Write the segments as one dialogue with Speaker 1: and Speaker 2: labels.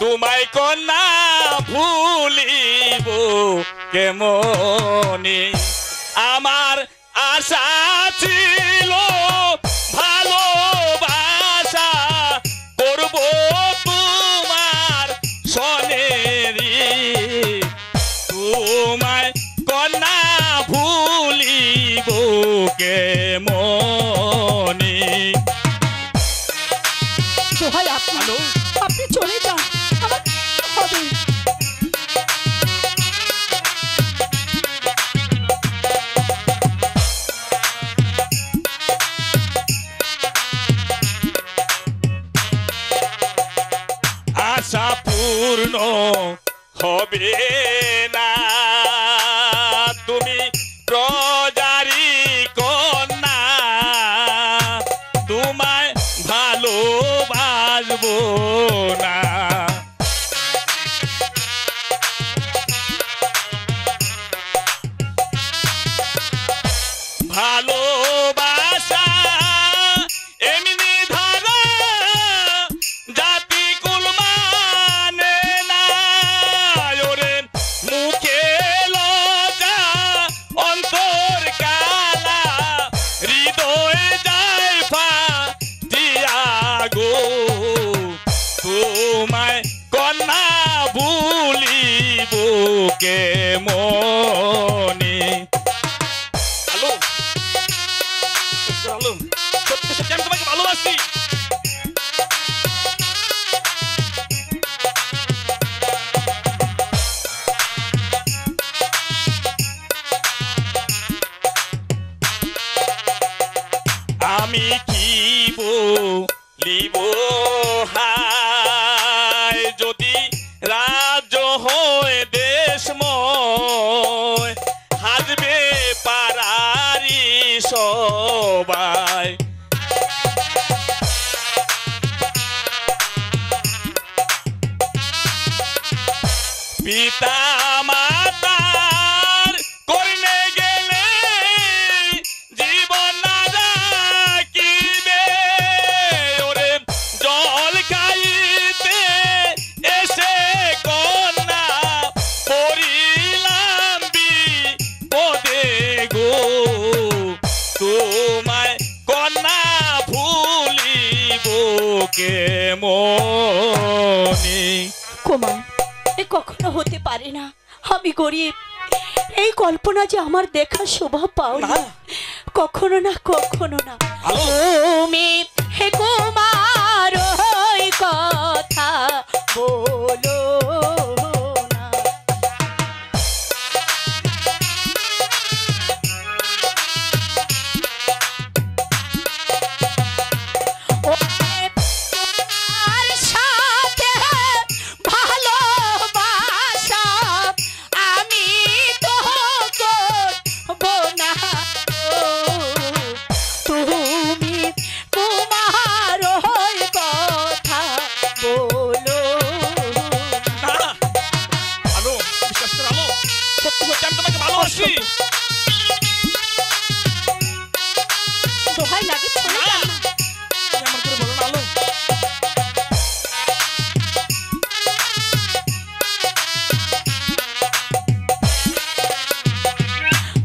Speaker 1: তোমায় কন্যা ভুলিব কেমনে আমার আশা ছিল ভালোবাসা করব তোমার সনেরি তোমায় কন্যা ভুলিব কেমনে
Speaker 2: দোহাই আপনি চলে যান আমার হবে
Speaker 1: আশা পূর্ণ হবে না তুমি প্রজারি কন্যা তোমায় ভালোবাসবো না ভালোবাসা এমনি ধারা জাতি কুল মানে না ওরে মুখে লজ্জা অন্তর কালা হৃদয় যায় ফাটিয়া গো তোমায় কন্যা ভুলিব কেমনে হ্যালো হ্যালো সত্যি সত্যি আমি তোমাকে ভালোবাসি আমি কি বলিব হায় যদি রাজ্য হয় দেশময় হাসবে পারারি সবাই পিতা মাতার করনে গেলে জীবন না রাখিবে ওরে জল খাইতে এসে কন্যা পড়িলাম বিপদে গো তোমায় কন্যা ভুলিব কেমনে
Speaker 2: কুমার এ কখনো হতে পারে না আমি গরিব এই কল্পনা যে আমার দেখা শোভা পাও না কখনো না তুমি হে কুমার ওই কথা বলো না তোমার সাথে ভালোবাসা আমি তো করব না তুমি কুমার ওই কথা বলো
Speaker 1: না আলো বিশ্বাস কর আলো সত্যি সত্যি আমি তোমাকে ভালোবাসি
Speaker 2: দোহাই লাগে চলে
Speaker 1: না
Speaker 2: যান না।
Speaker 1: তুমি আমার করে বলো না আলো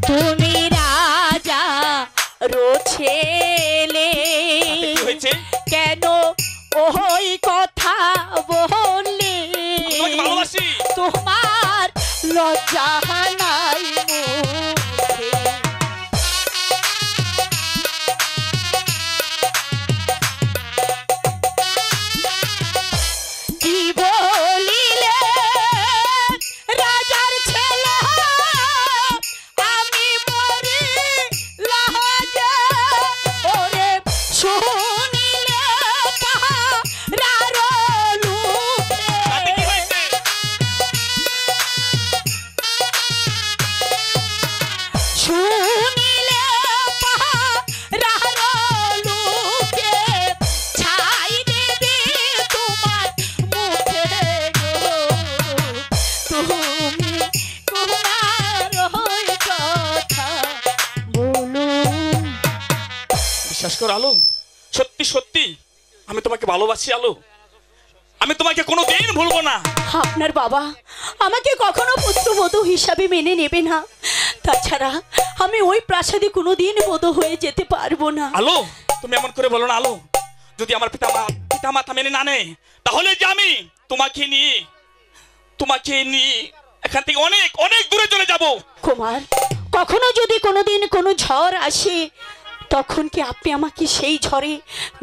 Speaker 2: তুমি রাজা ছেলে
Speaker 1: কি হয়েছে
Speaker 2: কেন ওই কথা বললে
Speaker 1: তোমাকে ভালোবাসি
Speaker 2: তোমার লজ্জা নাই মুখে কি বলিলে রাজার ছেলে আমি মরি লাজে ওরে শুনিলে পাহারার লোকে
Speaker 1: তাতে কি হয়েছে
Speaker 2: শুনিলে পাহারার লোকে ছাই দেবে তোমার মুখে গো তুমি তোমার ওই কথা বলো
Speaker 1: বিশ্বাস কর আলো সত্যি সত্যি আমি তোমাকে ভালোবাসি আলো আমি তোমাকে কোনোদিন ভুলবো না।
Speaker 2: আপনার বাবা আমাকে কখনো পুত্রবধূ হিসাবে মেনে নেবে না। তাছাড়া আমি ওই প্রাসাদে কোনোদিন বধূ হয়ে যেতে পারবো না।
Speaker 1: আলো, তুমি এমন করে বলো না আলো। যদি আমার পিতা মাতা মেনে না নেয়, তাহলে যে আমি তোমাকে নিয়ে এখান থেকে অনেক অনেক দূরে চলে যাব।
Speaker 2: কুমার, কখনো যদি কোনোদিন কোনো ঝড় আসে, তখন কি আপনি আমাকে সেই ঝড়ে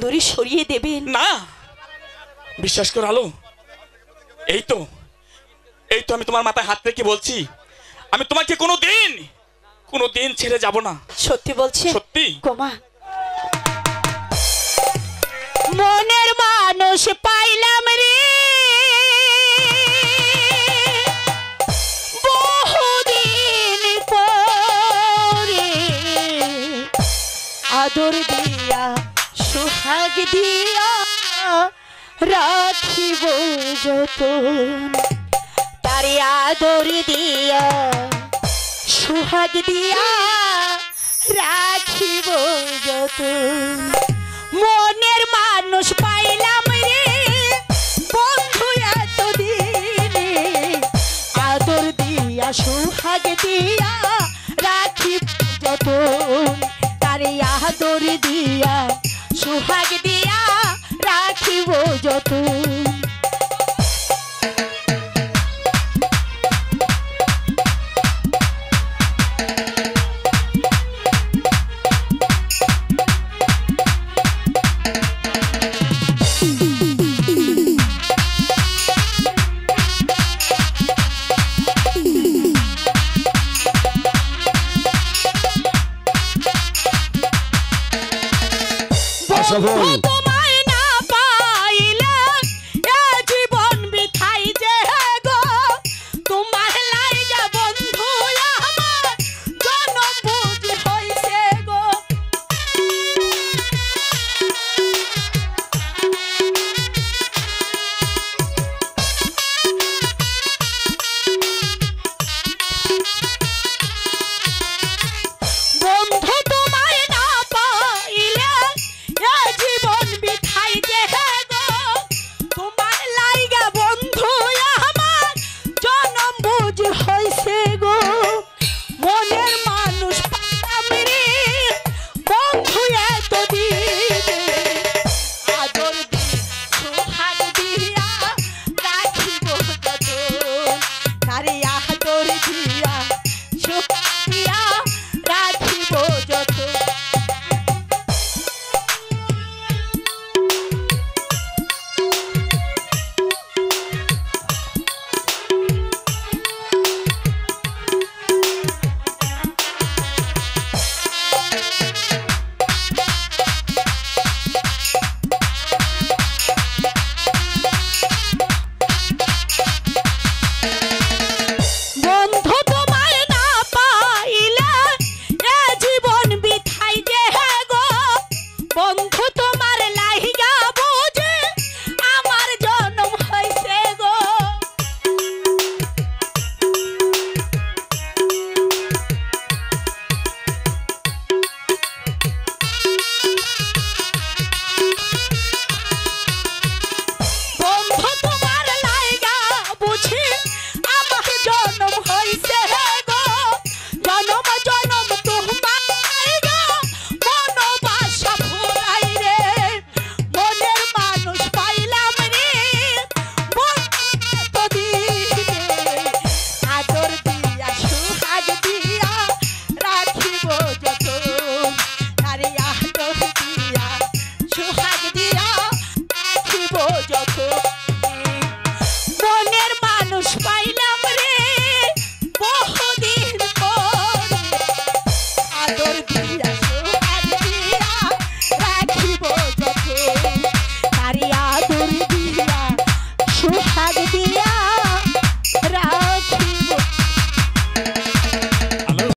Speaker 2: দূরে সরিয়ে দেবেন?
Speaker 1: না, বিশ্বাস করো আলো, এই তো আমি তোমার মাথায় হাত রেখে বলছি, আমি তোমাকে কোনোদিন ছেড়ে যাব না।
Speaker 2: সত্যি বলছে?
Speaker 1: সত্যি।
Speaker 2: কুমার, মনের মানুষ পাইলাম রে, বহুদিন পরে, আদর দিয়া সোহাগ দিয়া রাখিব যতন, তারে আদর দিয়া সোহাগ দিয়া রাখিব যতন। মনের মানুষ পাইলাম রে,